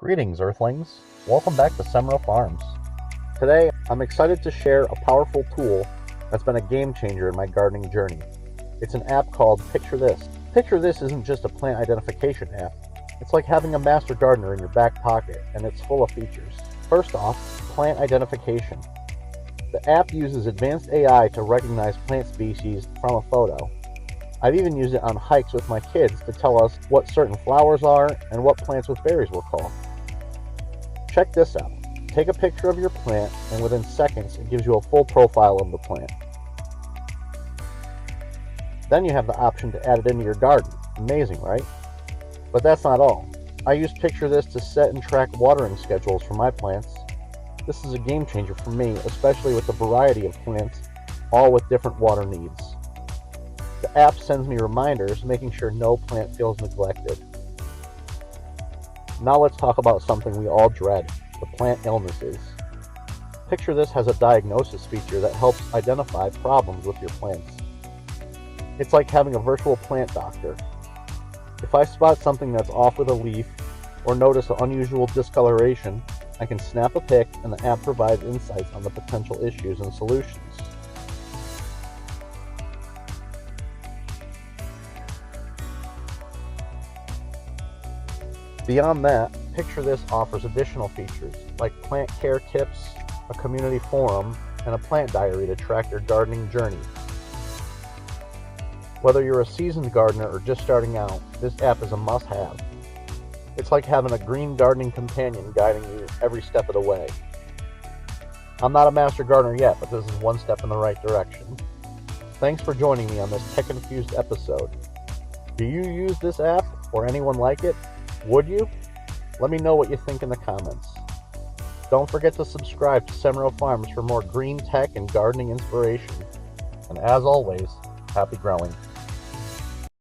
Greetings, Earthlings. Welcome back to Semrow Farms. Today, I'm excited to share a powerful tool that's been a game changer in my gardening journey. It's an app called Picture This. Picture This isn't just a plant identification app. It's like having a master gardener in your back pocket, and it's full of features. First off, plant identification. The app uses advanced AI to recognize plant species from a photo. I've even used it on hikes with my kids to tell us what certain flowers are and what plants with berries will call. Check this out. Take a picture of your plant, and within seconds, it gives you a full profile of the plant. Then you have the option to add it into your garden. Amazing, right? But that's not all. I use Picture This to set and track watering schedules for my plants. This is a game changer for me, especially with the variety of plants, all with different water needs. The app sends me reminders, making sure no plant feels neglected. Now let's talk about something we all dread, the plant illnesses. Picture This has a diagnosis feature that helps identify problems with your plants. It's like having a virtual plant doctor. If I spot something that's off with a leaf or notice an unusual discoloration, I can snap a pic and the app provides insights on the potential issues and solutions. Beyond that, Picture This offers additional features like plant care tips, a community forum, and a plant diary to track your gardening journey. Whether you're a seasoned gardener or just starting out, this app is a must-have. It's like having a green gardening companion guiding you every step of the way. I'm not a master gardener yet, but this is one step in the right direction. Thanks for joining me on this tech-infused episode. Do you use this app or anyone like it? Would you? Let me know what you think in the comments. Don't forget to subscribe to Semrow Farms for more green tech and gardening inspiration. And as always, happy growing.